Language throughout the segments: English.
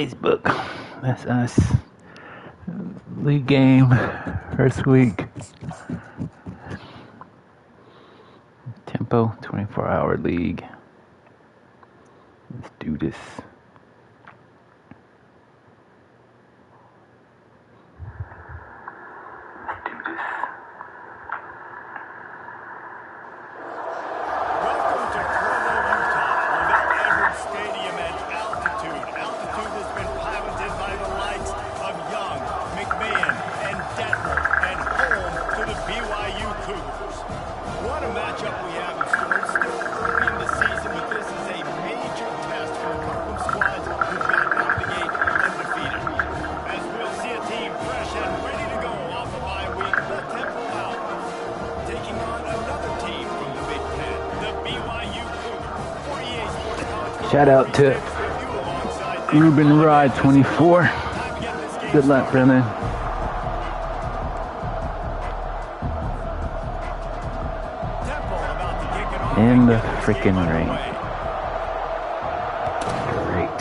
Facebook. That's us. League game, first week. Tempo, 24-hour league. Let's do this. What a matchup we have in store. Still early in the season, but this is a major test for a couple of squads who've gotten out of the gate undefeated. As we'll see a team fresh and ready to go off a bye week, the Temple out, taking on another team from the Big Ten, the BYU Cougars. Shout out to Ruben Ride 24. Good luck, brother. In the freaking rain. Great.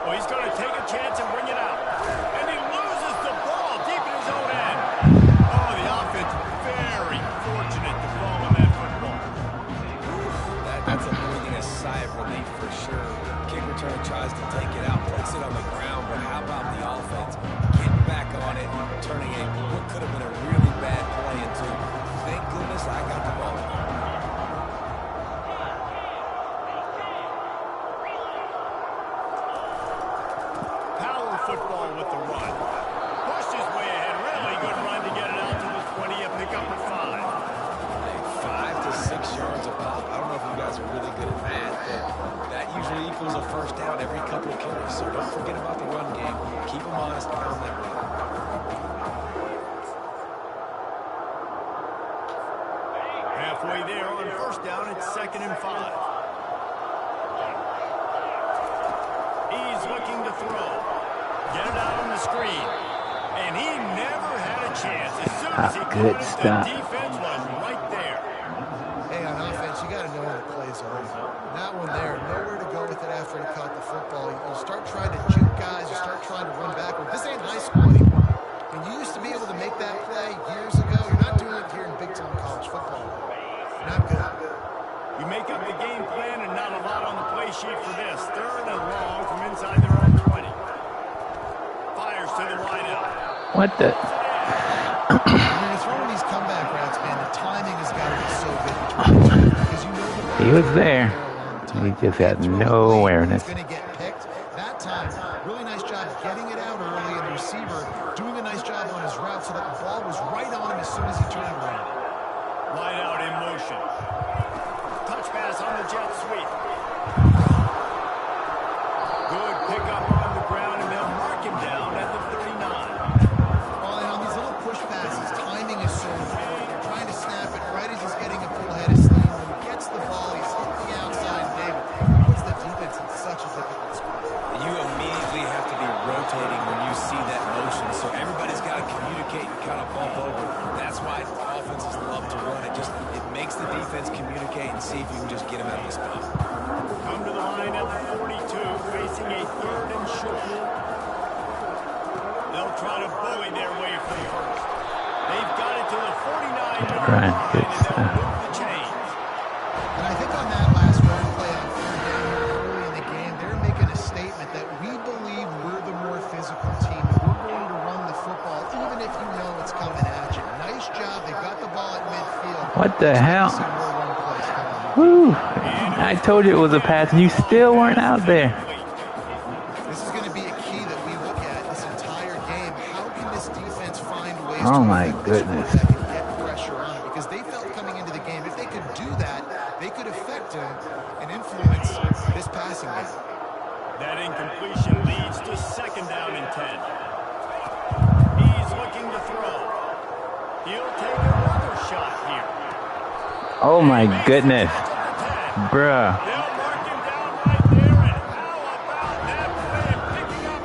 Well, he's going to take a chance and bring it out. And he loses the ball deep in his own end. Oh, the offense very fortunate to fall on that football. That's a breathing a sigh of relief for sure. Kick returner tries to take it out, puts it on the ground, but how about the offense getting back on it, turning a what could have been a really bad play into, thank goodness I got the ball. Power football with the run. Pushed his way ahead. Really good run to get it out to the 20. A pick up at 5. 5 to 6 yards a pop. I don't know if you guys are really good at that, but that usually equals a first down every couple of carries. So don't forget about the run game. Keep them honest, pound that run. Halfway there on first down, it's 2nd and 5. He's looking to throw. Get it out on the screen. And he never had a chance. As soon as he Good caught it, stuff. the defense was right there. Hey, on offense, you got to know when the plays are over. That one there, nowhere to go with it after he caught the football. You start trying to juke guys, you start trying to run backward. This ain't high school anymore. And you used to be able to make that play years ago. You're not doing it here in big-time college football. Not good. You make up the game plan and not a lot on the play sheet for this. 3rd and long from inside their own 20. Fires to the wideout. What the? When you're throwing these comeback routes, man, the timing has got to be so good between because you know He was there. He just had no awareness. He's going to get picked. That time, really nice job getting it out early, and the receiver doing a nice job on his route so that the ball was right on him as soon as he turned around. Wide out in motion. Touch pass on the jet sweep. Good pickup on the ground, and they'll mark him down at the 39. Well, and on these little push passes, timing is so important. You're trying to snap it right as he's getting a full head of steam. When he gets the ball, he's hitting the outside, David. Puts the defense in such a difficult spot. You immediately have to be rotating when you see that motion, so everybody's got to communicate and kind of bump over. That's why offenses love to run it. It makes the defense communicate and see if you can just get them out of the spot. Come to the line at the 42, facing a 3rd and short. They'll try to bully their way for the first. They've got it to the 49-yard line, and they'll move the chains. And I think on that last run play on 3rd down here early in the game, they're making a statement that we believe we're the more physical team. We're going to run the football even if you know it's coming at you. Nice job. They've got the ball at midfield. What the hell? Woo! I told you it was a pass, and you still weren't out there. This is going to be a key that we look at this entire game. How can this defense find ways Oh to my affect this goodness. quarterback and get pressure on him? Because they felt coming into the game, if they could do that, they could affect him and influence this passing game. That incompletion leads to 2nd down and 10. He's looking to throw. He'll take another shot here. Oh my goodness. Bruh. They'll mark him down right there, and how about that play picking up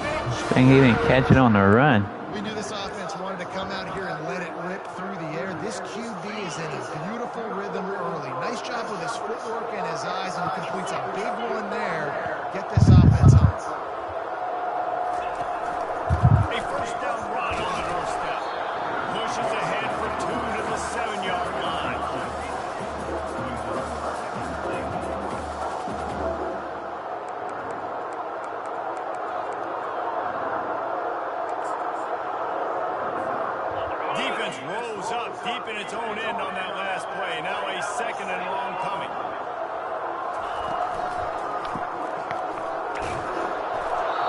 8? Dang, he didn't catch it on the run. We knew this offense wanted to come out here and let it rip through the air. This QB is in a beautiful rhythm early. Nice job with his footwork and his eyes, and he completes a big Defense rose up deep in its own end on that last play. Now a second and long coming.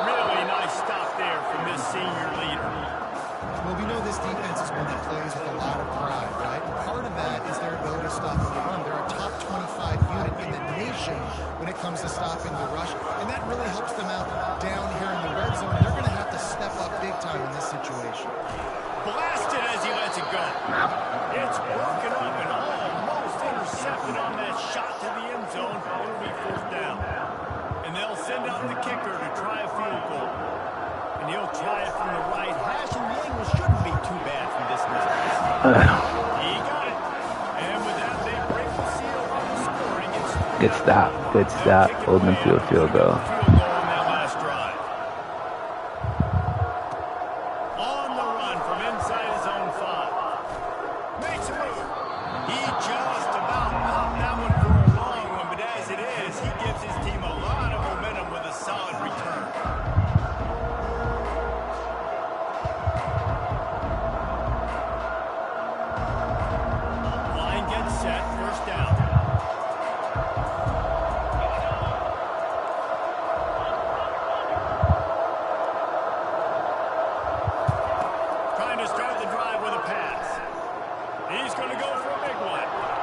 Really nice stop there from this senior leader. Well, we know this defense is one that plays with a lot of pride, right? And part of that is their ability to stop the run. They're a top 25 unit in the nation when it comes to stopping the rush, and that really helps them out down here in the red zone. They're going to have to step up big time in this situation. Blasted as he lets it go. It's broken up and almost intercepted on that shot to the end zone. It'll be fourth down. And they'll send out the kicker to try a field goal. And he'll try it from the right hash, and the angle shouldn't be too bad from this distance. He got it. And with that, they break the seal on the scoring. Good stop. Good stop. Holding them to a field goal.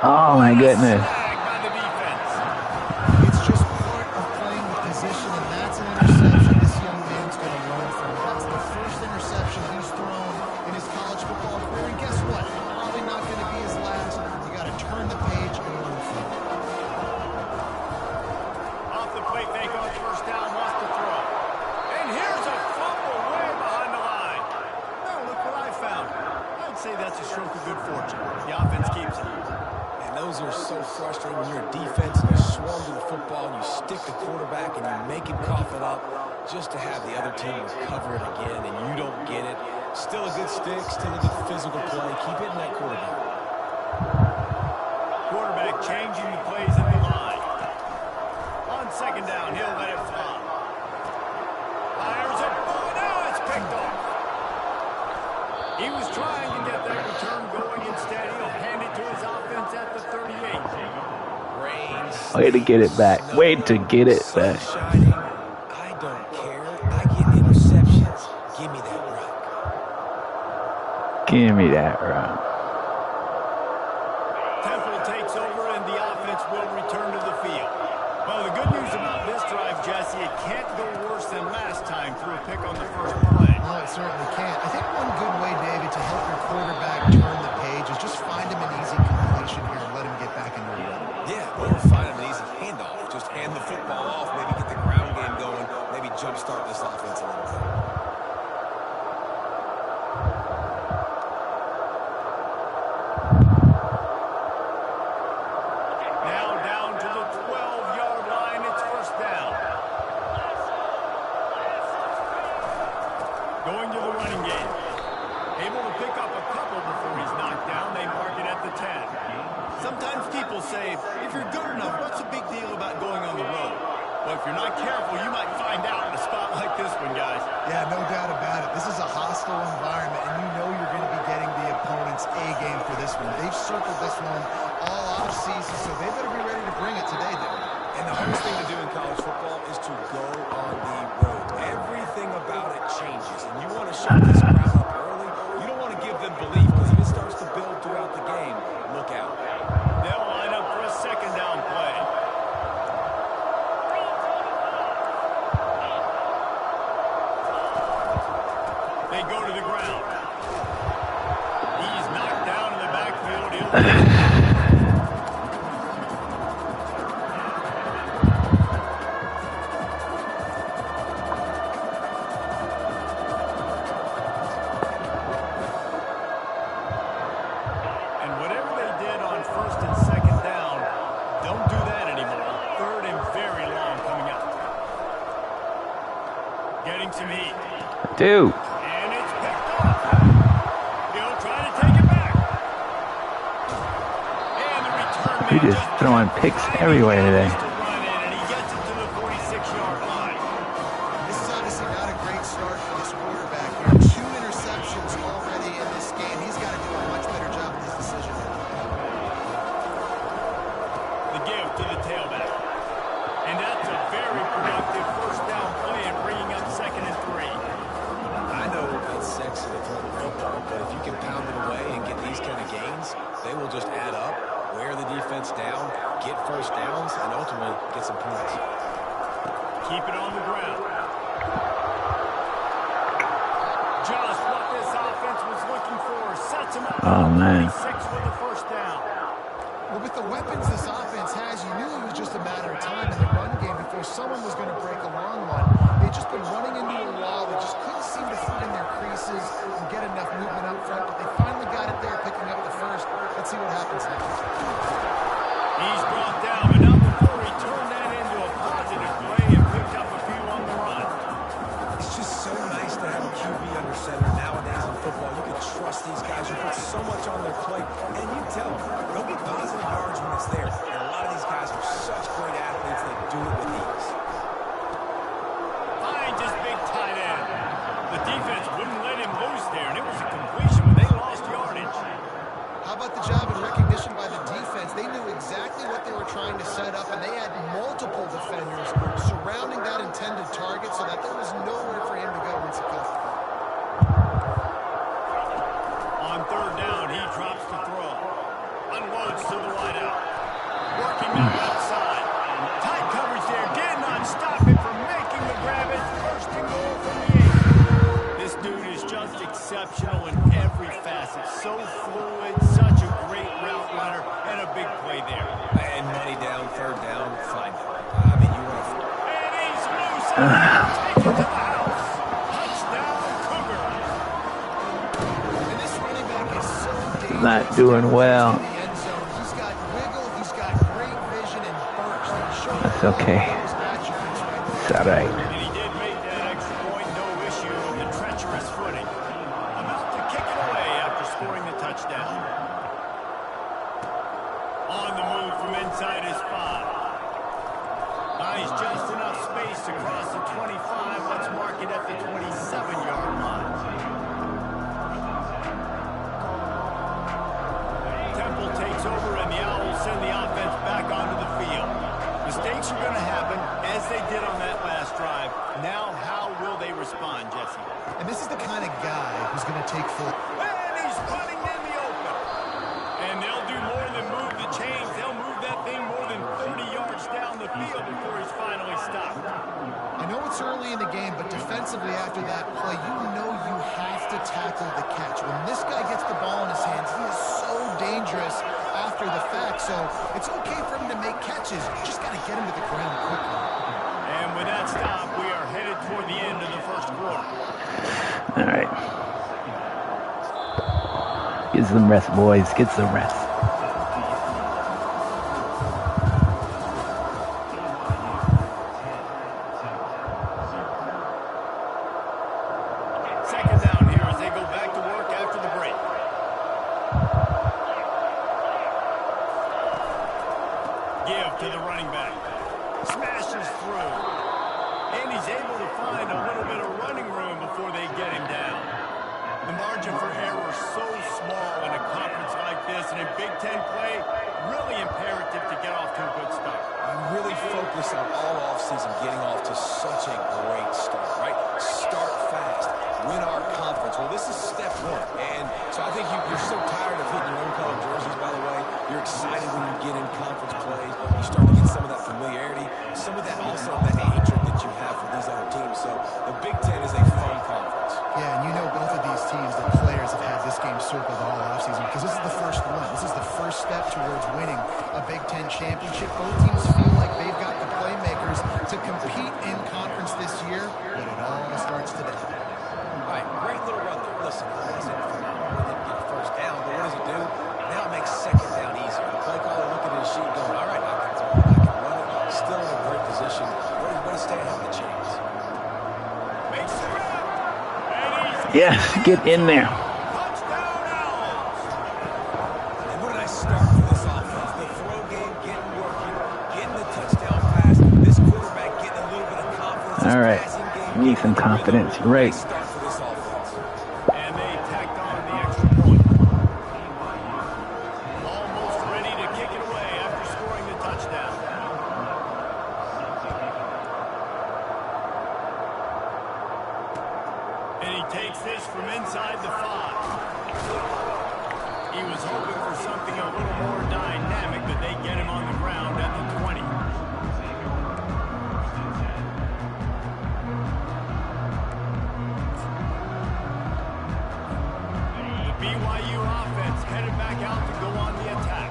Oh my goodness. It's just part of playing the position, and that's an interception this young man's going to learn from. That's the first interception he's thrown in his college football career, and guess what? Probably not going to be his last. You got to turn the page and learn from it. Off the play fake on first down, wants to throw. And here's a fumble way behind the line. Oh, look what I found. I'd say that's a stroke of good fortune. The offense keeps it. Those are so frustrating when you're a defense and you swarm to the football and you stick the quarterback and you make him cough it up just to have the other team recover it again and you don't get it. Still a good stick, still a good physical play. Keep hitting that quarterback. Quarterback changing the plays in the line. On second down, he'll let it fly. Fires it. Oh, now it's picked off. He was trying to get that return going. Instead, he'll hand it to his offense at the 38. Way to get it back. Way to get it back. I don't care. I get interceptions. Give me that rock. Give me that rock. Temple takes over and the offense will return to the field. Well, the good news about this drive, Jesse, it can't go worse than last time through a pick on the first play. No, it certainly can't. I think one good way, David, to help your quarterback turn the page is just find him an easy completion here and let him get back into the run. Yeah, or find him an easy handoff. Just hand the football off, maybe get the ground game going, maybe jumpstart this offense a little bit. Now down to the 12-yard line. It's first down. Going to the running game. Able to pick up a couple before he's knocked down. They mark it at the 10. Sometimes people say, if you're good enough, what's the big deal about going on the road? Well, if you're not careful, you might find out in a spot like this one, guys. Yeah, no doubt about it. This is a hostile environment, and you know you're going to be getting the opponent's A game for this one. They've circled this one all offseason, so they better be ready to bring it today, David. And the hardest thing to do in college football is to go on the road. Everything about it changes, and you want to shut this crowd up early. You don't want to give them belief, because if it starts to build throughout the game, look out. They'll line up for a second down play. They go to the ground. He's knocked down in the backfield. And whatever they did on first and second down, don't do that anymore. Third and very long coming up. Getting some heat. Dude. And it's picked up. He'll try to take it back. And the return man You're just throwing picks everywhere today. to run in, and he gets it to the 46-yard line. This is obviously not a great start for this quarterback here. 2 interceptions already in this game. He's got to string of gains, they will just add up, wear the defense down, get first downs, and ultimately get some points. Keep it on the ground. Just what this offense was looking for. Sets him up. Oh, man. 26 with the first down. Well, with the weapons this offense has, you knew it was just a matter of time in the run game before someone was going to break a long one. They'd just been running into a wall. They just couldn't seem to find their creases and get enough movement up front. But they finally got it there, picking up the first. Let's see what happens next. He's brought down, but not before he turned that into a positive play and picked up a few on the run. It's just so nice to have a QB under center nowadays in football. You can trust these guys who put so much on their plate, and you tell them they'll get positive yards when it's there. And a lot of these guys are such great athletes that do it with ease. Finds his big tight end. The defense wouldn't let him loose there, and it was a completion, but they lost yardage. How about the job and recognition by the defense? They knew exactly what they were trying to set up, and they had multiple defenders surrounding that intended target so that there was nowhere for him to go once he got there. On third down, he drops the throw. Unloads to the wideout. Working that left side. Tight coverage there. Did not stop him from making the grab. It's first and goal from the 8. This dude is just exceptional in every facet. So fluid, such a great route runner, and a big play there. And money down, third down, fine. I mean, you want to... And he's loose. Take it to the house. Touchdown, Cougar. And this running back is so dangerous. Not doing well. In the end zone. He's got wiggle, he's got great vision and burst. And showing That's okay. those attributes right there. It's all right. And he did make that extra point, no issue with the treacherous footing. About to kick it away after scoring the touchdown. On the move from inside his 5. Buys just enough space to cross the 25. Let's mark it at the 27-yard line. Temple takes over, and the Owls send the offense back onto the field. Mistakes are going to happen, as they did on that last drive. Now, how will they respond, Jesse? And this is the kind of guy who's going to take full. And he's running in the open. And they'll do more than move the chains. They'll move that thing more than 30 yards down the field before he's finally stopped. I know it's early in the game, but defensively after that play, you know you have to tackle the catch. When this guy gets the ball in his hands, he is so dangerous after the fact. So it's okay for him to make catches. Just got to get him to the ground quickly. And with that stop, we are headed toward the end of the first quarter. All right. Get some rest, boys. Get some rest. Second down here as they go back to work after the break. Give to the running back. Smashes through. And he's able to find a little bit of running room before they get him down. The margin for error is so small in a conference like this, and in Big Ten play, really imperative to get off to a good start. You really focus on all offseason getting off to such a great start, right? Start fast. Win our conference. Well, this is step one. And so I think you're so tired of hitting your own color jerseys, by the way. You're excited when you get in conference play. You start to get some of that familiarity, some of that also that hatred that you have for these other teams. So the Big Ten is a fun conference. Yeah, and you know both of these teams, the players have had this game circled all offseason because this is the first one. This is the first step towards winning a Big Ten championship. Both teams feel like they've got the playmakers to compete in conference this year, but it all starts today. All right, great little run there. Listen, it wasn't phenomenal. They didn't get a first down, but what does it do? Now it makes second down easier. The play caller looking at his sheet going, all right, I can throw it, I can run it. Still in a great position. What does stay ahead of the chains? Makes the grab. And he's Yes, get in there. touchdown Owls. And what a nice start for this offense. The throw game getting working, getting the touchdown pass. This quarterback getting a little bit of confidence. All right. Need some confidence. Right. Start for this offense. And they tacked on the extra point. Almost ready to kick it away after scoring the touchdown. And he takes this from inside the 5. He was hoping for something a little more dynamic, but they get him on the ground at the 20. The BYU offense headed back out to go on the attack.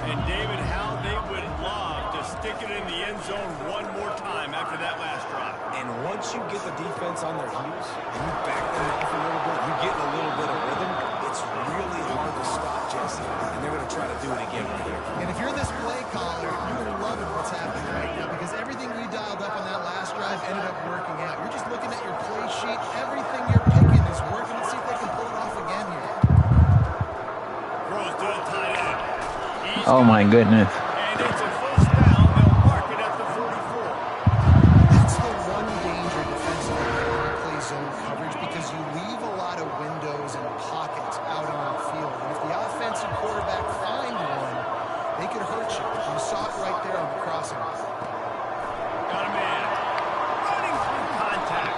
And David, how they would love to stick it in the end zone one more time after that last drive. And once you get the defense on their heels and you back them off a little bit, you get a little bit of rhythm, it's really hard to stop, Jesse. And they're going to try to do it again right here. And if you're this play caller, you're loving what's happening right now because everything we dialed up on that last drive ended up working out. You're just looking at your play sheet. Everything you're picking is working. Let's see if they can pull it off again here. Throws to the tight end. Oh my goodness. And it's a first down. They'll mark it at the 44. That's the one danger defensively when you play zone coverage because you leave a lot of windows and pockets out on the field. And if the offensive quarterback find one, they could hurt you. You saw it right there on the crossing. Got a man. Running through contact.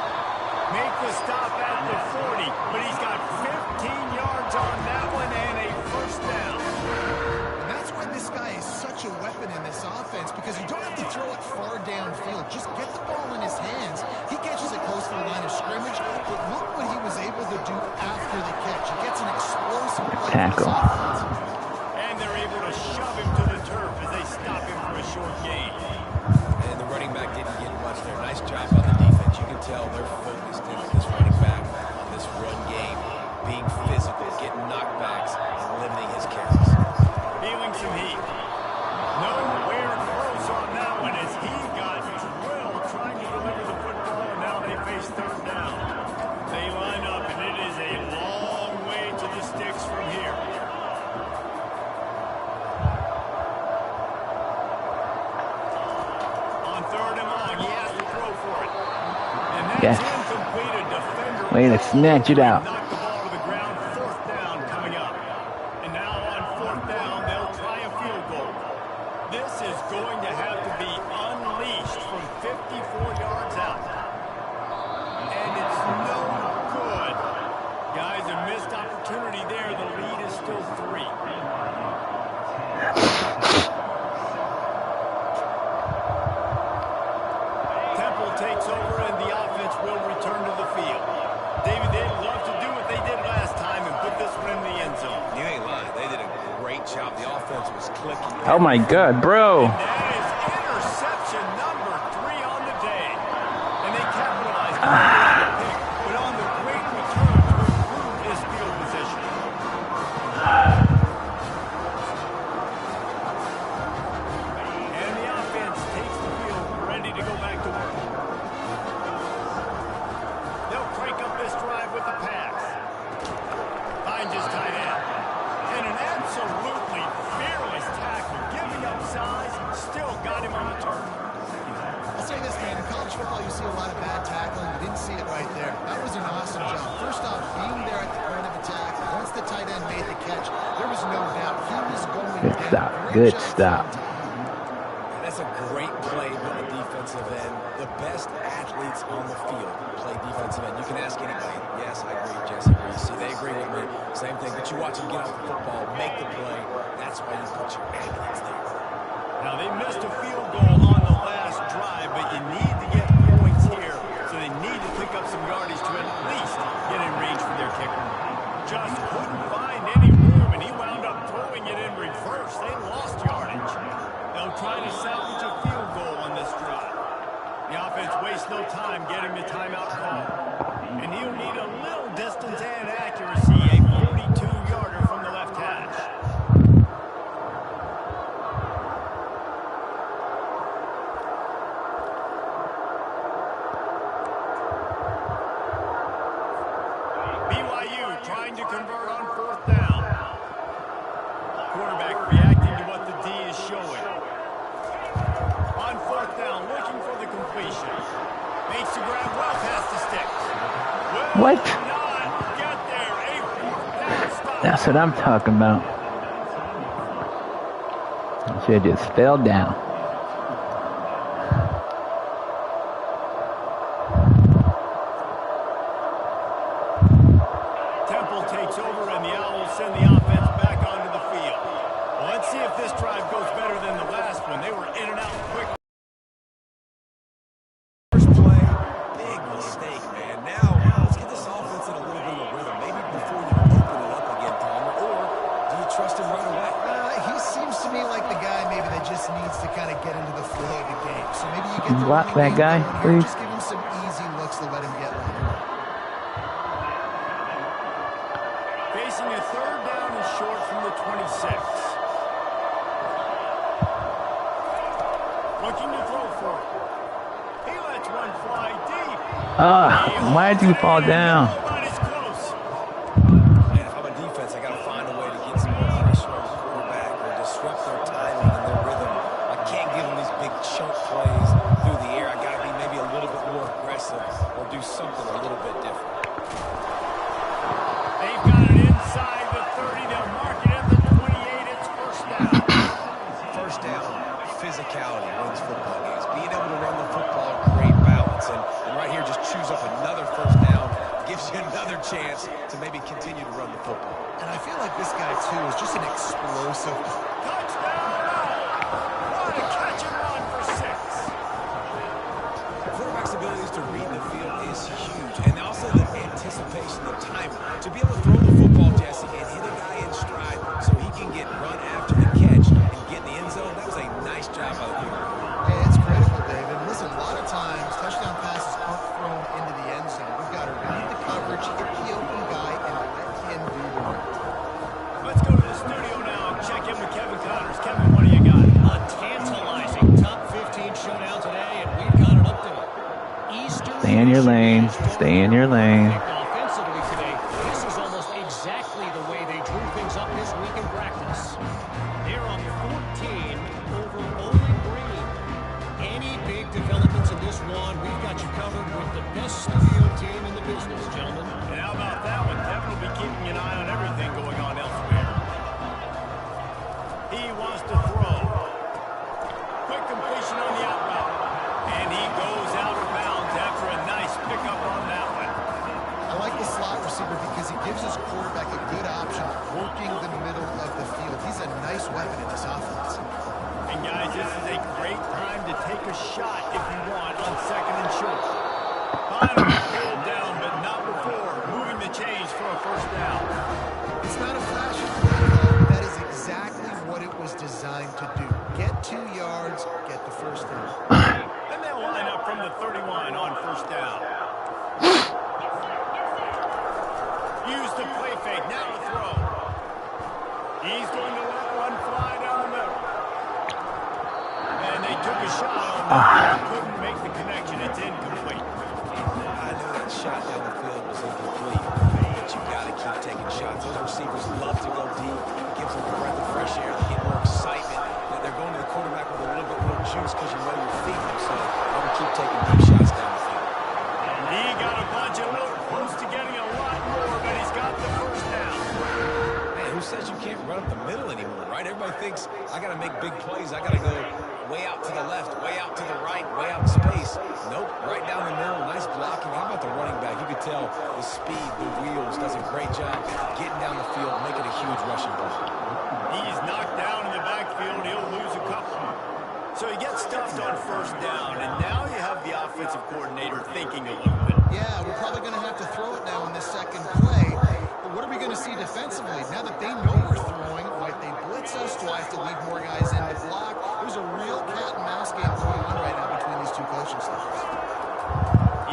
Make the stop at the 40, but he's got 15 yards on that one and a first down. And that's why this guy is such a weapon in this offense because you don't have to throw it far downfield. Just get the ball in his hands. He catches it close to the line of scrimmage, but look what he was able to do after the catch. He gets an explosive play. Tackle. And they're able to shove him to the turf as they stop him for a short gain. And the running back didn't get much there. Nice job on the defense. You can tell they're focused in this running back on this run game, being physical, getting knockbacks, and limiting his carries. Feeling some heat. Nowhere close on that one as he got drilled trying to deliver the football, and now they face third down. They line up, and it is a long way to the sticks from here. On third and long, he has to throw for it. And that's Yes. incomplete. A defender Way to snatch it out. knocked the ball to the ground. Fourth down coming up. And now on fourth down, they'll try a field goal. This is going to have to be unleashed from 54 yards out. And it's no good. Guys, a missed opportunity there. The lead is still 3. Temple takes over and the offense will return to the field. David, they'd love to do what they did last time and put this one in the end zone. You ain't lying. They did a great job. The offense was clicking. Oh my God, bro. That is interception number 3 on the day. And they capitalized on the pick, but on the great return to improve his field position. And the offense takes the field, ready to go back to work. They'll crank up this drive with the pass. Finds his tight end. And an absolutely fearless tackle, giving up size, still got him on the turf. I'll say this, man. In college football, you see a lot of bad tackling. You didn't see it right there. That was an awesome job. First off, being there at the point of attack. Once the tight end made the catch, there was no doubt he was going Good down. stop. Great Good job stop. from him. That's a great play by the defensive end. The best athletes on the field play defensive end. You can ask anybody. Yes, I agree. Jesse agrees. See, they agree with me. Same thing. But you watch them get off the football, make the play. That's why you put your athletes there. Now, they missed a field goal on the last drive, but you need to get points here, so they need to pick up some yardage to at least get in range for their kicker. Just couldn't find any room, and he wound up throwing it in reverse. They lost yardage. They'll try to salvage a field goal on this drive. The offense wastes no time getting the timeout call. And he'll need a little distance and accuracy, a 42-yarder from the left hash. BYU trying to convert on fourth down. Quarterback reacting to what the D is showing. On fourth down, looking for the completion. Makes the grab well past the sticks. What? Not get there. A fourth down stop. That's what I'm talking about. Should have just fell down. Temple takes over and the Owls send the offense back get the Block running that game guy, going here, please. just give him some easy looks to let him get line. Facing a third down and short from the 26. Looking to throw for it. He lets one fly deep. Why'd you fall down? But it's close. Man, if I'm a defense, I got to find a way to get some more pressure on the quarterback or disrupt their timing and their rhythm. I can't give them these big chunk plays through the air. I got to be maybe a little bit more aggressive or do something a little bit different. They've got it inside the 30. They'll mark it at the 28. It's first down. First down, physicality wins football games. Being able to run the football, create balance. And right here, just choose up another first down. Gives you another chance to maybe continue to run the football. And I feel like this guy, too, is just an explosive. Touchdown! What a catch and run for 6. Quarterback's abilities to read the field is huge. And also the anticipation, the timing. To be able to throw the football, Jesse, and hit a guy in stride so he can get run after the catch and get in the end zone, that was a nice job by the quarterback. Yeah, it's critical, David. Listen, a lot of times, touchdown passes aren't thrown into the end zone. We've got to read the coverage, hit the open guy, and let him do the work. Let's go to the studio now and check in with Kevin Connors. Kevin, what do you got? A tantalizing top 15 showdown today, and we've got an update. Eastern Stay in your lane. Stay in your lane. Offensively today, this is almost exactly the way they drew things up this week in practice. They're up 14 over Bowling Green. Any big developments in this one, we've got you covered with the best studio team in the business, gentlemen. And how about that one? Kevin will be keeping an eye on everything going on elsewhere. He wants to throw. Quick completion on the out route. And he goes out of bounds after a nice pickup on that one. I like the slot receiver because he gives his quarterback a good option working the middle of the field. He's a nice weapon in this offense. And guys, this is a great time to take a shot if you want on second and short. Finally pulled down, but not before moving the chains for a first down. It's not a flashy play, though. That is exactly what it was designed to do. Get 2 yards, get the first down. And they'll line up from the 31 on first down. Use the play fake, now the throw. He's going to let one fly down the middle. And they took a shot on that. Couldn't make the connection. It's incomplete. I know that shot down the field was incomplete, but you got to keep taking shots. Those receivers love to go deep. It gives them a breath of fresh air. They get more excitement. They're going to the quarterback with a little bit more juice because you know you're feeding them. So let them keep taking deep shots down the field. And he got a bunch of little close to getting a lot more, but he's got the first down. Man, who says you can't run up the middle anymore, right? Everybody thinks I got to make big plays. I got to go way out to the left, way out to the right, way out in space. Nope, right down the middle. Nice blocking. How about the running back? You could tell the speed, the wheels, does a great job getting down the field, making a huge rushing play. He's knocked down in the backfield. He'll lose a couple. So he gets stuffed on first down, and now you have the offensive coordinator thinking a little bit. Yeah, we're probably going to have to throw it now in this second play. But what are we going to see defensively? Now that they know we're throwing, might they blitz us? Do I have to leave more guys in to block? There's a real cat and mouse game going on right now between these two coaching staffs.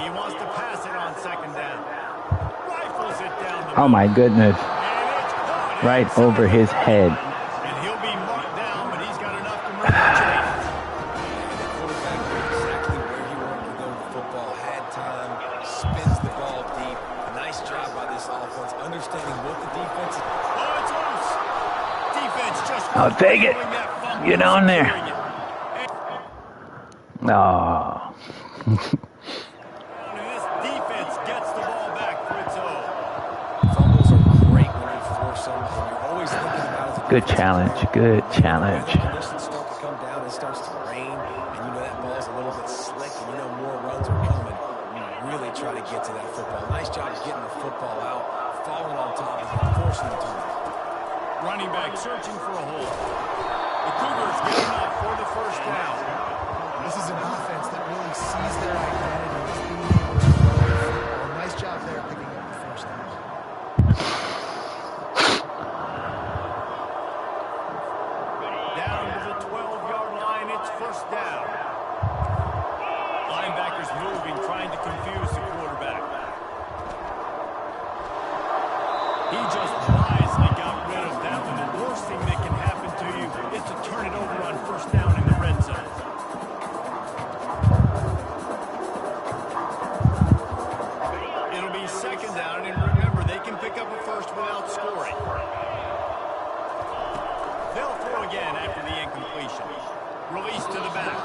He wants to pass it on second down. Rifles it down the Oh my goodness. and it's caught Right inside over his the head. And he'll be marked down, but he's got enough to move the chains. The quarterback knew exactly where he wanted to go with the football, had time, spins the ball deep. Nice job by this offense, understanding what the defense is. Oh, it's loose. Defense just I'll take it. doing that fumble, Get on there. securing it. Oh. And this defense gets the ball back for its own. Fumbles are great when you force them, and you're always thinking about it. Good challenge. Good challenge. When the conditions start to come down, it starts to rain, and you know that ball's a little bit slick, and you know more runs are coming. You really try to get to that football. Nice job getting the football out, falling on top of it, forcing the turnover. Running back searching for a hole. The Cougars get enough for the first down. This is an offense that really sees their identity as being able to run the football. Nice job there picking up the first down. Down to the 12-yard line, it's first down. He just wisely got rid of that one. The worst thing that can happen to you is to turn it over on first down in the red zone. It'll be second down, and remember, they can pick up a first without scoring. They'll throw again after the incompletion. Release to the back.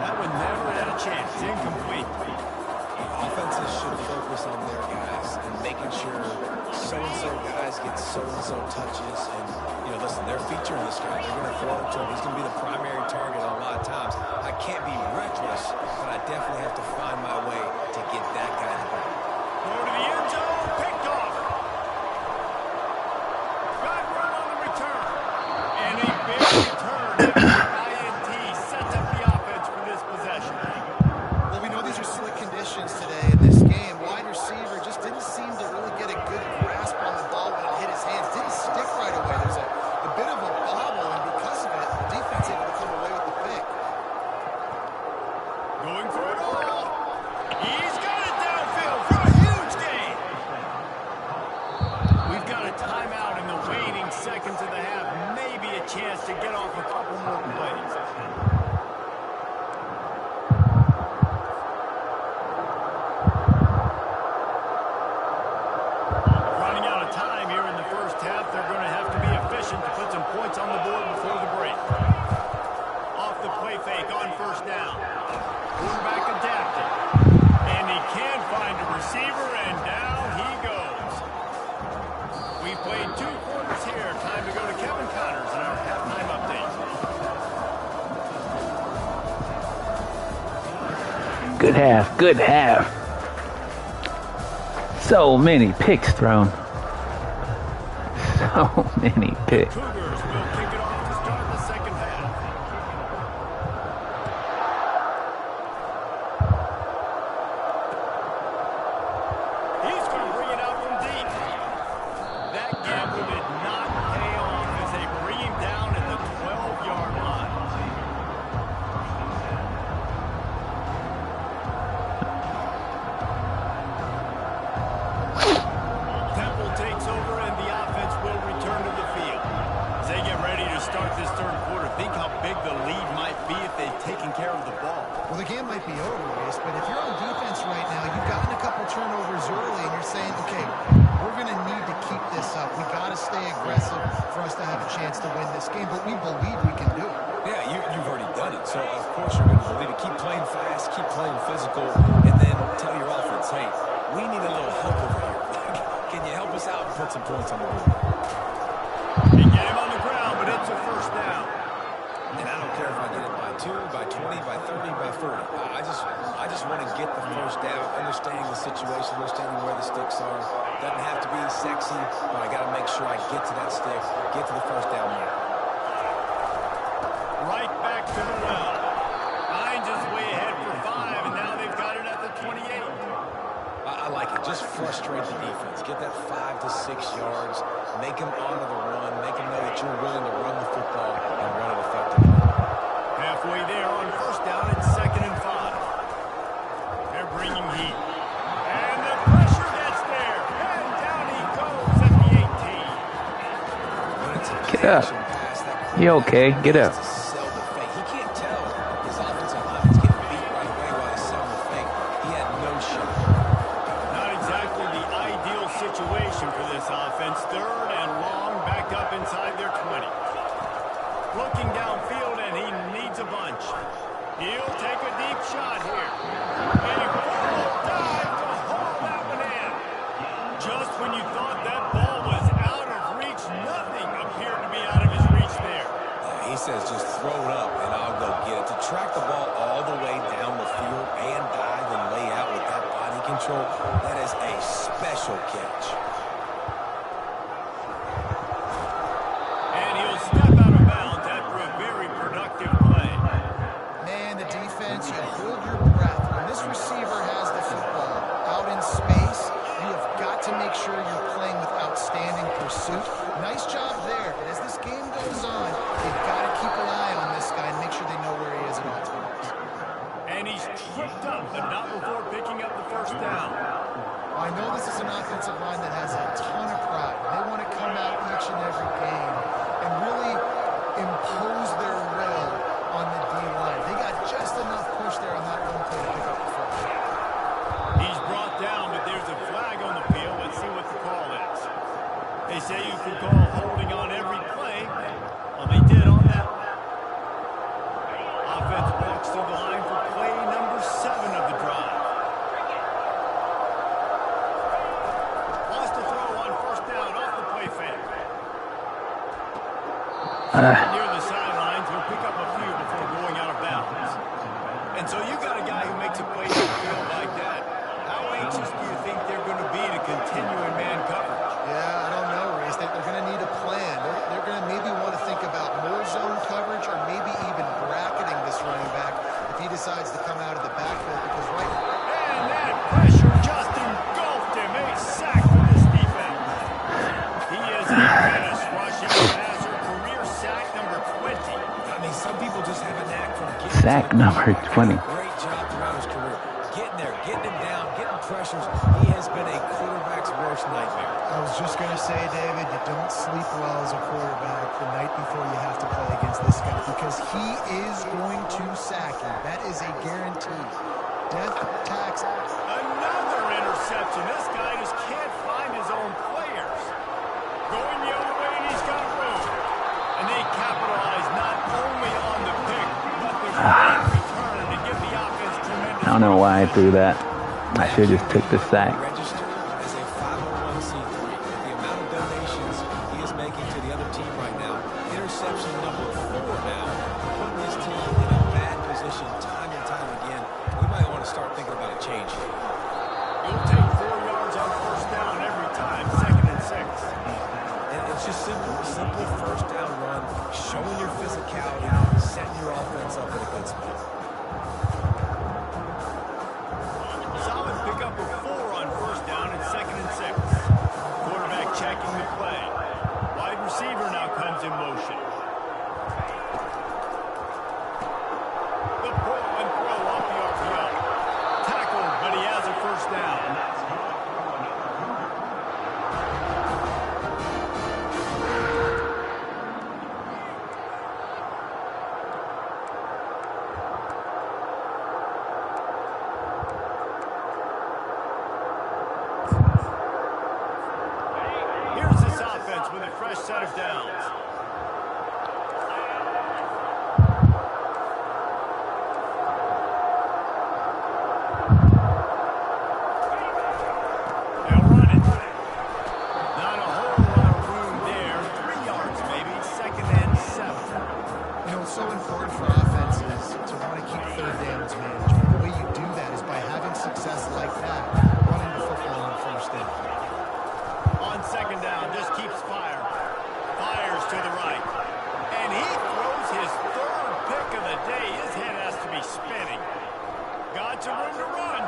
That one never had a chance. Incomplete. Offenses should focus on their guys and making sure so-and-so guys get so-and-so touches. And, listen, they're featuring this guy. They're going to throw it to him. He's going to be the primary target a lot of times. I can't be reckless, but I definitely have to find my way to get that guy the ball. Go to the end zone. Picked off. Got run on the return. And a big return after INT sets up the offense for this possession. Well, we know these are slick conditions today in this game. Wide receiver just didn't seem to really get a good grasp on the ball when it hit his hands. Didn't stick right away. There's a bit of a bobble, and because of it, the defense able to come away with the pick. Going for it all. He's got it downfield for a huge gain. We've got a timeout in the waning seconds of the half. Maybe a chance to get off a couple more plays. Running out of time here in the first half. They're going to have to be efficient to put some points on the board before the break. Off the play fake on first down. Quarterback adapted. And he can find a receiver, and down he goes. We played 2 quarters here. Time to go to Kevin Connors in our halftime update. Good half. Good half. So many picks thrown. So many picks. Cougars will kick it off to start the second half. He's going to bring it out from deep. That gamble did not pay off as they bring him down at the 12-yard line. Temple takes over and the offense will return to the field. As they get ready to start this third quarter, think how big the lead might be if they've taken care of the ball. Well, the game might be over, Reese, but if you're on defense right now, you've gotten a couple turnovers early, and you're saying, okay, we're going to need to keep this up. We got to stay aggressive for us to have a chance to win this game, but we believe we can do it. Yeah, you've already done it. So, of course, you're going to believe it. Keep playing fast, keep playing physical, and then tell your offense, hey, we need a little help over here. Can you help us out and put some points on the board? They get him on the ground, but it's a first down. And I don't care if I get it by 2, by 20, by 30, by 40. I just want to get the first down, understanding the situation, understanding where the sticks are. Doesn't have to be sexy, but I got to make sure I get to that stick, get to the first down mark. Right back to the well. Hines is way ahead for 5, and now they've got it at the 28. I like it. Just frustrate the defense. Get that 5 to 6 yards. Make them honor the run. Make them know that you're willing to run the football and run it effectively. Halfway there on first down, it's 2nd and 5. They're bringing heat. And the pressure gets there. And down he goes at the 18. When it's a Get up. action pass, that You okay? Get up. has to sell the fake. He can't tell his offensive line's getting beat right away while he's selling the fake. He had no shot. Not exactly the ideal situation for this offense. 3rd and long, back up inside their 20. Looking downfield, and he needs a bunch. He'll take a deep shot here. And a full dive to haul that one in. Just when you thought that ball was out of reach, nothing appeared to be out of his reach there. He says just throw it up and I'll go get it. To track the ball all the way down the field and dive and lay out with that body control, that is a special catch. And he'll step out of bounds after a very productive play. Man, the defense, you hold your breath. When this receiver has the football out in space, you have got to make sure you're playing with outstanding pursuit. Nice job there, but as this game goes on, you've got to keep an eye on this guy and make sure they know where he is at all times. And he's tripped up, but not before picking up the first down. I know this is an offensive line that has a ton of pride. They say you could call holding on every play. Well, they did on that. Offense walks through the line for play number 7 of the drive. Lost a throw on first down off the play fake. Near the sidelines, he'll pick up a few before going out of bounds. And so you got a guy who makes a play on the field like that. How anxious do you think they're going to be to continue in man coverage? Yeah, I don't know, Ray. They're going to need a plan. They're going to maybe want to think about more zone coverage or maybe even bracketing this running back if he decides to come out of the backfield because right now. And that pressure just engulfed him. A sack for this defense. He is a menace rushing passer. Career sack number 20. I mean, some people just have a knack for getting Sack number 20. Great job throughout his career. Getting there, getting him down, getting pressures. He has been a quarterback's worst nightmare. I was just going to say, David, you don't sleep well as a quarterback the night before you have to play against this guy because he is going to sack you. That is a guarantee. Death tax. Another interception. This guy just can't find his own players. Going the other way, and he's got room. And they capitalize not only on the pick, but the great return to give the offense tremendous. I don't know why I threw that. I should have just took the sack. Registered as a 501c3. The amount of donations he is making to the other team right now. Interception number 4 now. Putting this team in a bad position time and time again. We might want to start thinking about a change here. You'll take 4 yards on first down every time, 2nd and 6. And it's just simple. Simple first down run. Showing your physicality. Setting your offense up in a good spot. Solid pickup of 4 on first down and 2nd and 6. Quarterback checking the play. Wide receiver now comes in motion. The pull and throw off the RPO. Tackled, but he has a first down. Here's this offense with a fresh set of downs. They'll run it. Not a whole lot of room there. 3 yards maybe. 2nd and 7. You know, it's so important for offenses to want to keep third downs management. The way you do that is by having success like that, running the football on first down. On 2nd down, just keeps fire. Fires to the right. And he throws his 3rd pick of the day. His head has to be spinning. Got some room to run.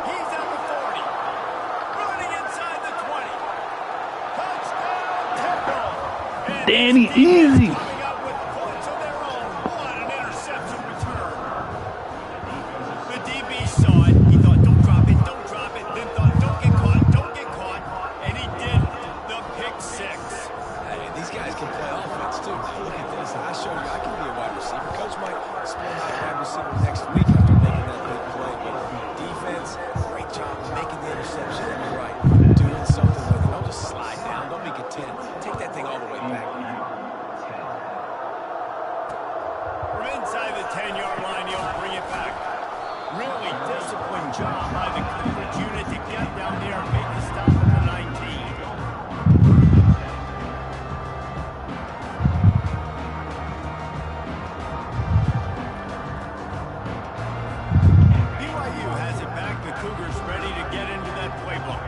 He's at the 40. Running inside the 20. Touchdown, Temple. And Danny, this defense easy. coming up with points of their own. What an interception return. The DB saw it. He thought, don't drop it, don't drop it. Then thought, don't get caught, don't get caught. And he did the pick 6. Hey, these guys can play offense too. Look at this. I showed you I can be a wide receiver. Coach might split out wide receiver next week after making that big play. But defense, great job making the interception. And you're right, doing something with it. Don't just slide down. Don't make it 10. Take that thing all the way back. From inside the 10-yard line, he'll bring it back. Really disciplined job by the coverage unit to get down there and make the stop at the 19. BYU has it back. The Cougars ready to get into that playbook.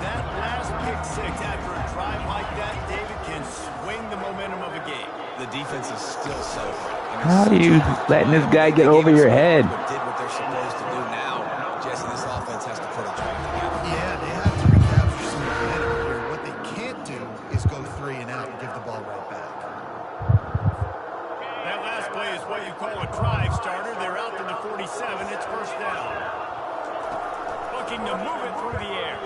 That last pick 6 after a drive like that, David, can swing the momentum of a game. The defense is still celebrating. How are you letting this guy get over your head? Did what they're supposed to do now. Jesse, this offense has to put a drive together. Yeah, they have to recapture some momentum here. What they can't do is go 3 and out and give the ball right back. That last play is what you call a drive starter. They're out to the 47. It's first down. Looking to move it through the air.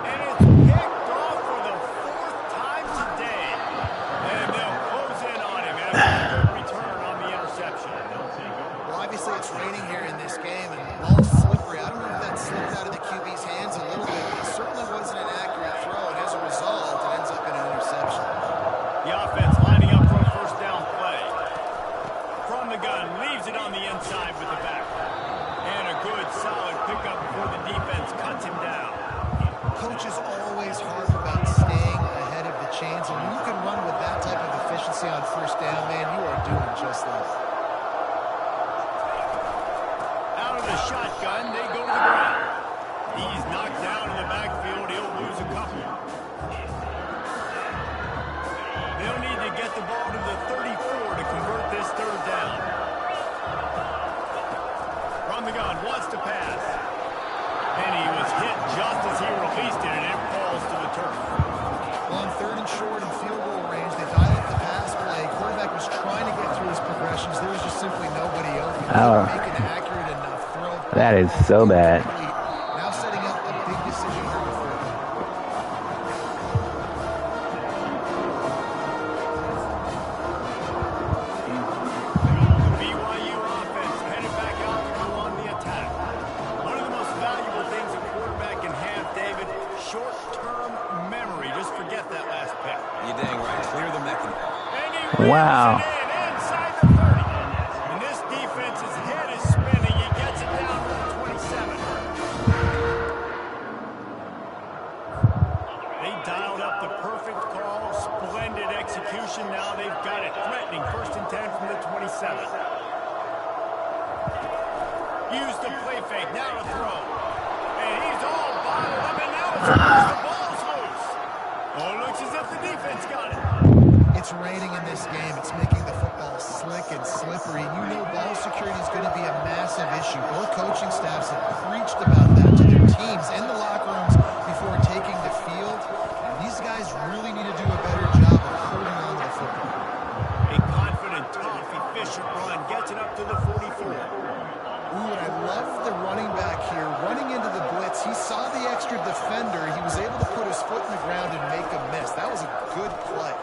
And it's picked off for the 4th time today. And they'll close in on him after a good return on the interception. Well, obviously it's raining here in this game, and the ball's slippery. I don't know if that slipped out of the QB's hands a little bit, but it certainly wasn't an accurate throw. And as a get the ball to the 34 to convert this third down. From the gun, wants to pass. And he was hit just as he released it, and it falls to the turf. On third and short and field goal range, they dialed up the pass play. Quarterback was trying to get through his progressions. There was just simply nobody open. Oh. Make an accurate enough throw. That is so bad. Now setting up a big decision here before. The BYU offense headed back out to go on the attack. One of the most valuable things a quarterback can have, David, short-term memory. Just forget that last pick. You're dang right. Clear the mechanism. And he Wow. wheels it in inside the 30. And this defense's head is spinning. He gets it down to the 27. They dialed up the perfect call. Splendid execution. Now they've got it threatening. 1st and 10 from the 27. Use the play fake. Now to throw. And he's all bottled up. And now it's loose. The ball's loose. Oh, it looks as if the defense got it. It's raining in this game. It's making the football slick and slippery. You know ball security is going to be a massive issue. Both coaching staffs have preached about that to their teams and the locker rooms before taking the field. And these guys really need to do a better job of holding on to the football. A confident, tough, efficient run gets it up to the 44. Ooh, and I love the running back here. Running into the blitz, he saw the extra defender. He was able to put his foot in the ground and make a miss. That was a good play.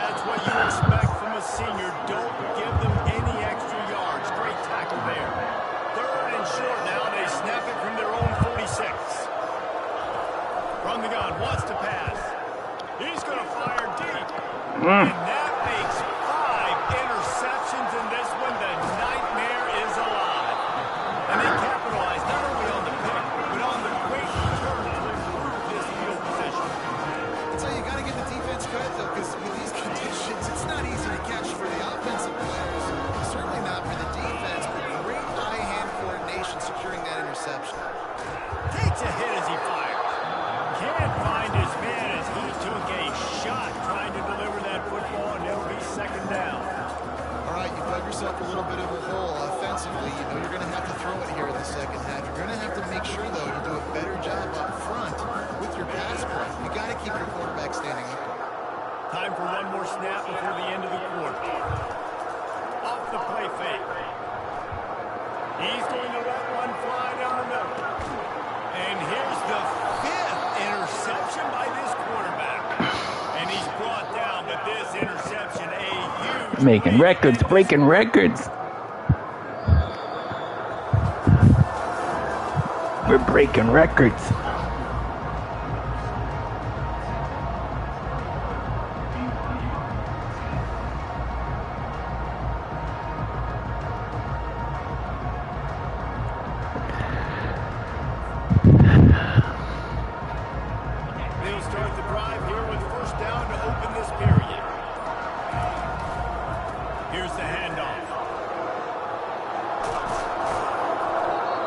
That's what you expect from a senior. Don't give them any extra yards. Great tackle there. 3rd and short now. They snap it from their own 46. From the gun, wants to pass. He's going to fire deep. And that makes 5 interceptions in this one. The nightmare is alive. And they capitalize not only on the pick, but on the great return to improve this field position. So you got to give the defense credit, though, because with these conditions, it's not easy to catch for the offensive players. Certainly not for the defense, but great eye-hand coordination securing that interception. Takes a hit as he fires. Can't find his man as he took a shot trying to deliver that football, and it'll be 2nd down. All right, you dug yourself a little bit of a hole offensively. You know you're going to have to throw it here in the second half. You're going to have to make sure, though, you do a better job up front with your pass play. You got to keep your quarterback standing up. Time for one more snap before the end of the quarter. Off the play fake. He's going to let one fly down the middle. And here's the 5th interception by this quarterback. And he's brought down, but this interception, a huge... Making records, breaking records. We're breaking records. They'll start the drive here with 1st down to open this period. Here's the handoff.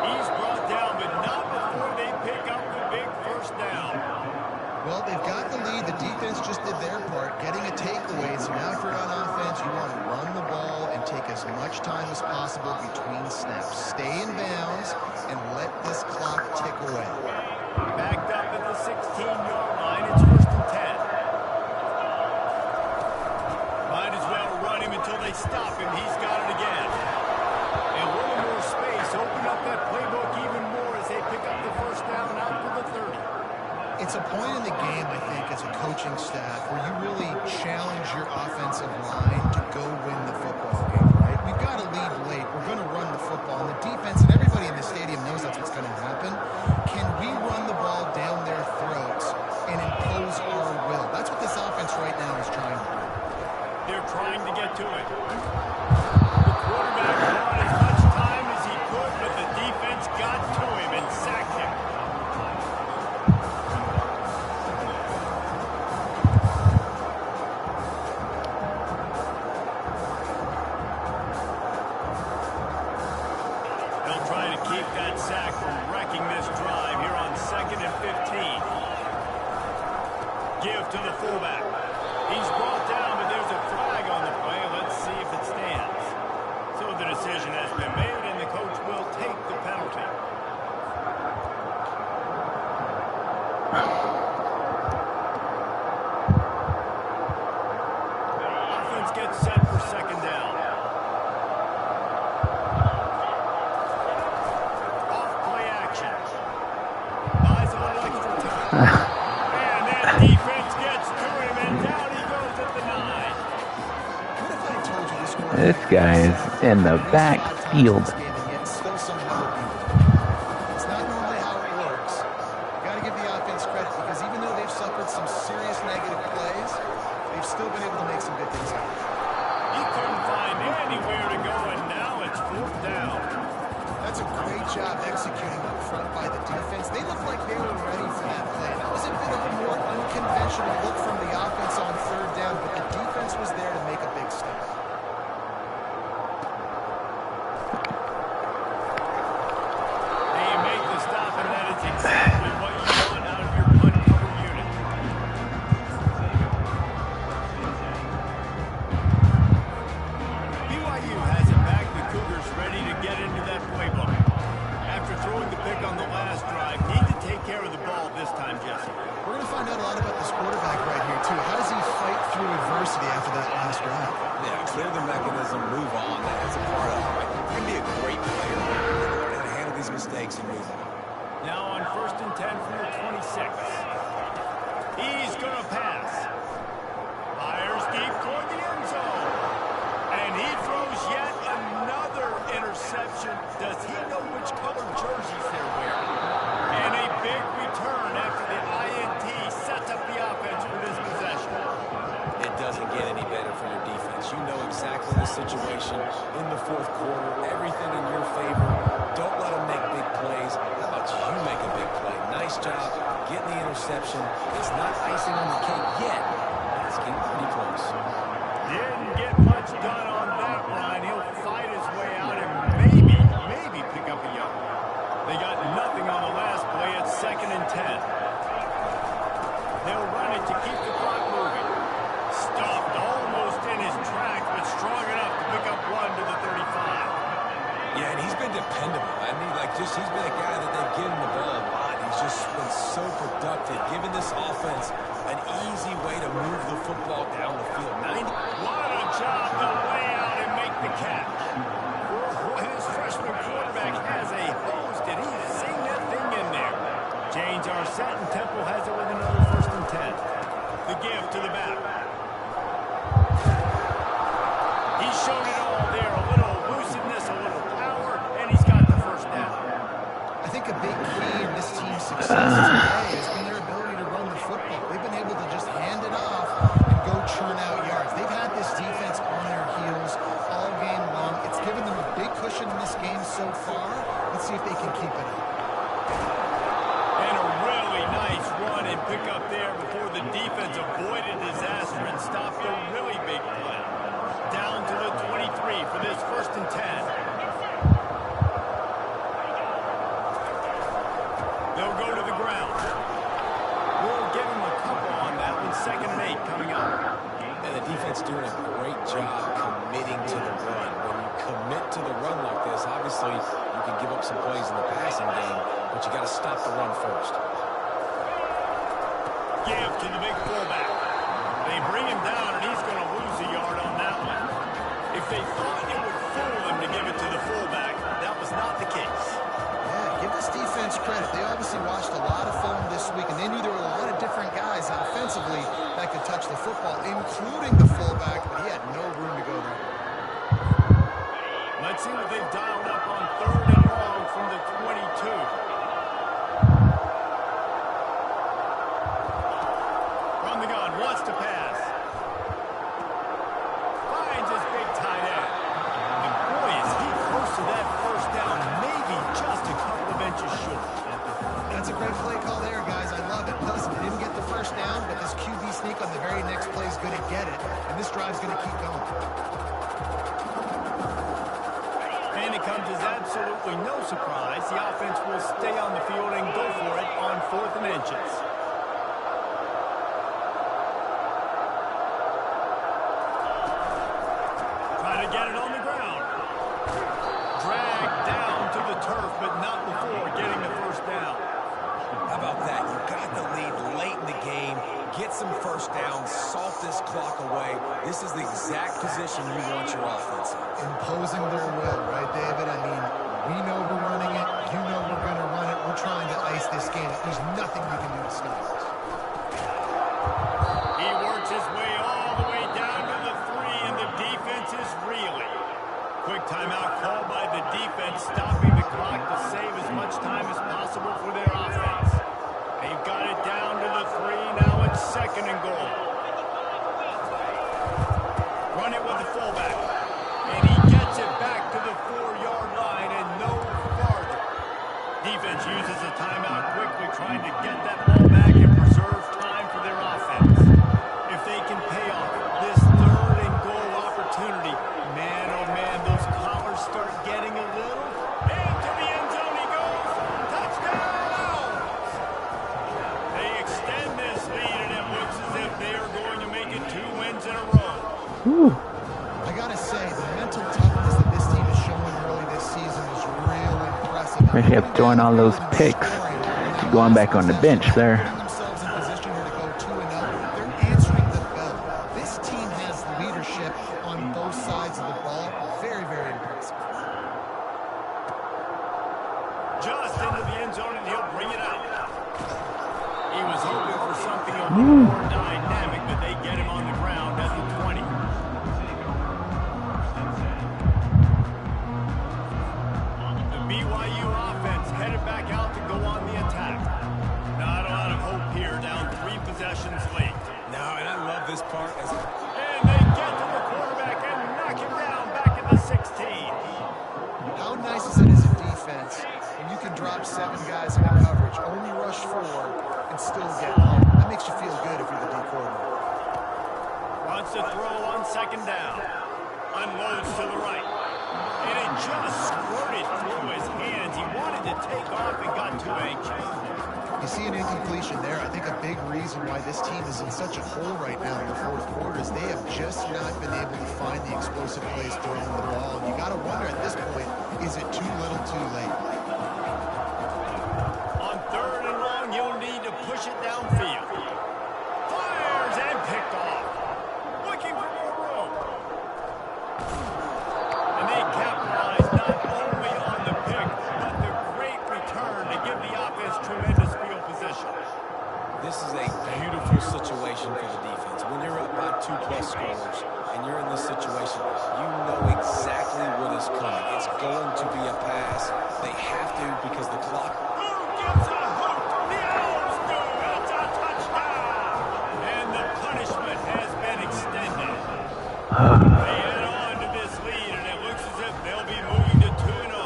He's brought down, but not before they pick up the big 1st down. Well, they've got the lead. The defense just did their part, getting a takeaway. So now for on offense, you want to run the ball and take as much time as possible between snaps. Stay in bounds and let this clock tick away. Backed up at the 16-yard line. It's 1st and 10. Might as well run him until they stop him. He's got it again. And a little more space. Open up that playbook even more as they pick up the 1st down out to the 30. It's a point in the game, I think, as a coaching staff where you really challenge your offensive line to go win the football game, right? We've got to lead late. We're going to run the football. And the defense and everybody in the stadium knows that's what's going to happen. Can we run the ball down their throats and impose our will? That's what this offense right now is trying to do. They're trying to get to it. The quarterback bought as much time as he could, but the defense got to him and sacked him. They'll try to keep that sack from wrecking this drive here on 2nd and 15. Give to the fullback. He's brought down, but there's There's a flag on the play. Let's see if it stands. So the decision has been made, and the coach will take the penalty. Offense gets set for second down. Off play action. Buys a little extra time. And that defense gets to him, and down he goes at the 9. What if I told you this score? This guy is in the backfield. It's not normally how it works. You got to give the offense credit because even though they've suffered some serious negative plays, they've still been able to make some good things happen. He couldn't find anywhere to go, and now it's 4th down. That's a great job executing up front by the defense. They looked like they were ready for that play. That was a bit of a more unconventional look from the offense on 3rd down, but the defense was there to make a big stop. They make the stop, and that is exactly what you want out of your punt cover unit. BYU has it back. The Cougars ready to get into that playbook. After throwing the pick on the last drive, need to take care of the ball this time, Jesse. We're going to find out a lot about this quarterback right here, too. How does he fight through adversity after that last drive? Yeah, clear the mechanism, move on. That's a part of it. Right? You can be a great player, learn how to handle these mistakes and move on. Now on 1st and 10 from the 26. He's going to pass. Fires deep toward the end zone. And he throws yet another interception. Does he know which color jerseys they're wearing? And a big return after the INT sets up the offense for this possession. It doesn't get any better for your defense. You know exactly the situation in the 4th quarter. Everything in your favor. Don't let them make big plays. How about you make a big play? Nice job getting the interception. It's not icing on the cake yet. It's getting pretty close. Didn't get much done on that run. He'll fight his way out and maybe pick up a yard. They got nothing on the last play. It's 2nd and 10. They'll run it to keep the clock moving. Stopped almost in his tracks, but strong enough to pick up 1 to the 35. Yeah, and he's been dependable. I mean, he's been a guy that they've given the ball a lot. He's just been so productive, giving this offense an easy way to move the football down the field. What a job to lay out and make the catch. Boy, this freshman quarterback has a hose. Did he sing that thing in there? Change our set, and Temple has it with another 1st and 10. The give to the back. He's shown it all there. A little elusiveness, a little power, and he's got the 1st down. I think a big key in this team's success today has been their ability to run the football. They've been able to just hand it off and go churn out yards. They've had this defense on their heels all game long. It's given them a big cushion in this game so far. Let's see if they can keep it up. And a really nice run and pick up there before the defense avoided disaster and stopped a really big play. Down to the 23 for this 1st and 10. They'll go to the ground. We'll give them a couple on that one. 2nd and 8 coming up. And the defense doing a great job committing to the run. When you commit to the run like this, obviously you can give up some plays in the passing game, but you got to stop the run first. Give to the big fullback. They bring him down, and he's going to lose a yard on that one. If they thought it would fool them to give it to the fullback, that was not the case. Yeah, give this defense credit. They obviously watched a lot of film this week, and they knew there were a lot of different guys offensively that could touch the football, including the fullback, but he had no room to go there. Let's see what they've dialed up on 3rd and long from the 22. From the gun, wants to pass. Finds his big tight end. And boy, is he close to that 1st down, maybe just a couple of inches short. That's a great play call there, guys. I love it. Listen, they didn't get the 1st down, but this QB sneak on the very next play is going to get it, and this drive's going to keep going. And it comes as absolutely no surprise. The offense will stay on the field and go for it on 4th and inches. They get it on the ground. Dragged down to the turf, but not before getting the first down. How about that? You got the lead late in the game. Get some first downs. Salt this clock away. This is the exact position you want your offense in. Imposing their will, right, David? I mean, we know we're running it. You know we're going to run it. We're trying to ice this game. There's nothing you can do to stop us. He works his way all the way down to the 3, and the defense is reeling. Quick timeout called by the defense, stopping the clock to save as much time as possible for their offense. They've got it down to the 3. Now it's 2nd and goal. Run it with the fullback. And he gets it back to the 4-yard line and no farther. Defense uses a timeout quickly, trying to get that ball back and preserve time for their offense. If they can pay off this 3rd and goal opportunity, man, oh man, those collars start getting a little. Into the end zone he goes. Touchdown! They extend this lead, and it looks as if they are going to make it 2 wins in a row. Whew. I got to say, the mental toughness that this team is showing early this season is real impressive. Especially after throwing all those picks. Going back on the bench there. Themselves in position here to go 2-0. They're answering the bell. This team has leadership on both sides of the ball. Very, very impressive. Just into the end zone, and he'll bring it out. He was hoping for something a little more dynamic, but they get him on the ground at the 20. The BYU offense headed back out to go on the attack. Not a lot of hope here, down 3 possessions late. No, and I love this part. And they get to the quarterback and knock him down back at the 16. How nice is it as a defense when you can drop 7 guys into coverage, only rush 4, and still get home? That makes you feel good if you're the D coordinator. Wants to throw on 2nd down. Unloads to the right. And it just squirted through his hands. He wanted to take off and got too anxious. You see an incompletion there. I think a big reason why this team is in such a hole right now in the 4th quarter is they have just not been able to find the explosive plays throwing the ball. And you got to wonder at this point, is it too little too late? On 3rd and long, you'll need to push it downfield. Fires and picked off. Looking for more room. And they capitalize not only on the pick, but the great return to give the offense tremendous field position. This is a beautiful situation for the defense. When you're up by 2+ scores and you're in this situation, you know exactly what is coming. It's going to be a pass. They have to because the clock. Who gets a hook? The Owls do. It's a touchdown. And the punishment has been extended. They add on to this lead, and it looks as if they'll be moving to 2-0.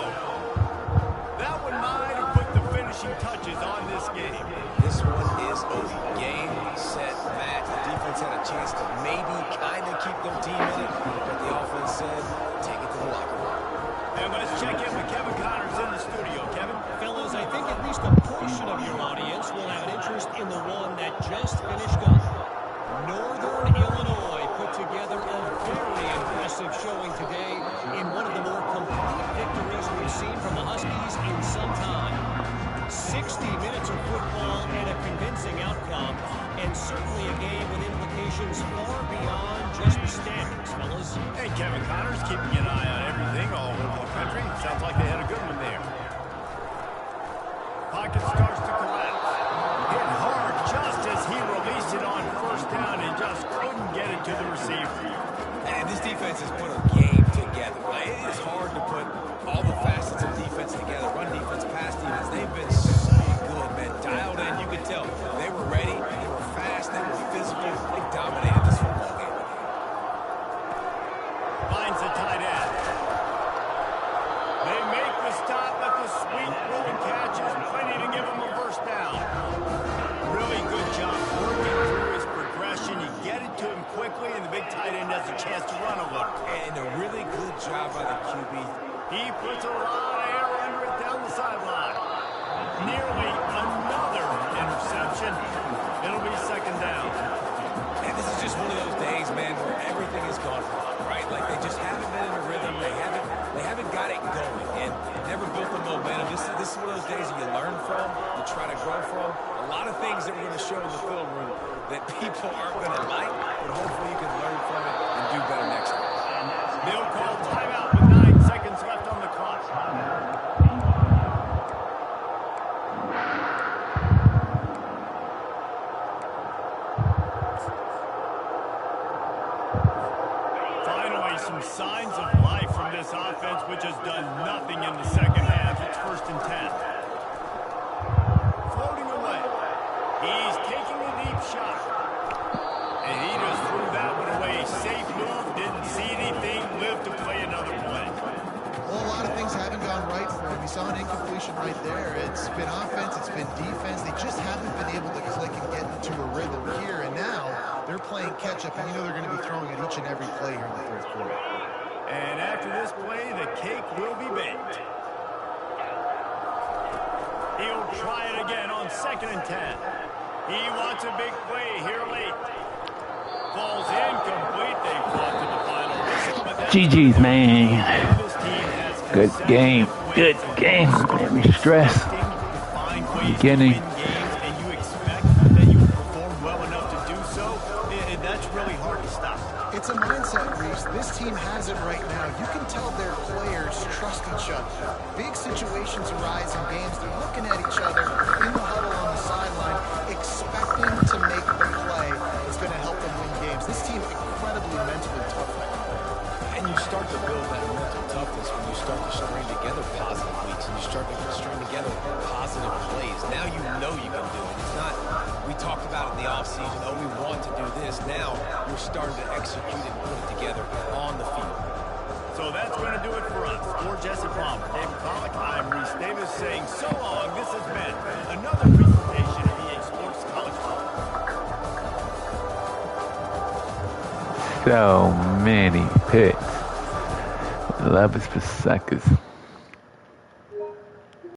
That one might have put the finishing touches on this game. This one is over. Game, set, match. The defense had a chance to maybe kind of keep their team in it, but the offense said, take it to the locker room. And let's check in with Kevin Connors in the studio. Kevin? Fellas, I think at least a portion of your audience will have an interest in the one that just finished up. Northern Illinois put together a very impressive showing today in one of the more complete victories we've seen from the Huskies in some time. 60 minutes of football and a convincing outcome, and certainly a game with implications far beyond just the standings, fellas. Hey, Kevin Connors keeping an eye on everything all over the country. Sounds like they had a good one there. Pocket starts to collapse. Hit hard just as he released it on 1st down and just couldn't get it to the receiver. And this defense has put a game together. Like, it is hard to put all the facets of defense together. Run defense, pass defense. They've been so good, man. Dialed in. You could tell they were ready. They were fast. They were physical. They dominated this football game. Finds the tight end. They make the stop, but the sweet throwing catch is plenty to give them a 1st down. Really good job working through his progression. You get it to him quickly, and the big tight end has a chance to run a little. And a really good job by the QB. He puts a lot of air under it down the sideline. Nearly another interception. It'll be 2nd down. And this is just one of those days, man, where everything has gone wrong, right? Like, they just haven't been in show in the film room that people aren't going to like, but hopefully you can learn from it and do better next time. They'll call timeout with 9 seconds left on the clock. Finally, some signs of life from this offense, which has done nothing in the second half. It's 1st and 10. Floating away. He's taking a deep shot. And he just threw that one away. Safe move, didn't see anything, lived to play another play. Well, a lot of things haven't gone right for him. You saw an incompletion right there. It's been offense, it's been defense. They just haven't been able to click and get into a rhythm here. And now they're playing catch-up, and you know they're going to be throwing at each and every play here in the 3rd quarter. And after this play, the cake will be baked. He'll try it again on 2nd and 10. He wants a big play here late. Falls incomplete. They fought to the final whistle. But GG's, man. Good game. Good game. Made me stress. Beginning. And you expect that you perform well enough to do so. That's really hard to stop. It's a mindset, Reese. This team has it right now. You can tell their players trust each other. Big situations arise in games. They're looking at each other in the huddle on the sideline, expecting to make the play that's going to help them win games. This team incredibly mentally tough right now. And you start to build that mental toughness when you start to string together positive weeks and you start to string together positive plays. Now you know you can do it. It's not, we talked about it in the offseason, oh, we want to do this. Now you're starting to execute it and put it together on the field. So that's going to do it for us. For Jesse Palmer, David Pollack, I'm Reese Davis saying so long. This has been another presentation of EA Sports College Football. So many picks. Love is for suckers.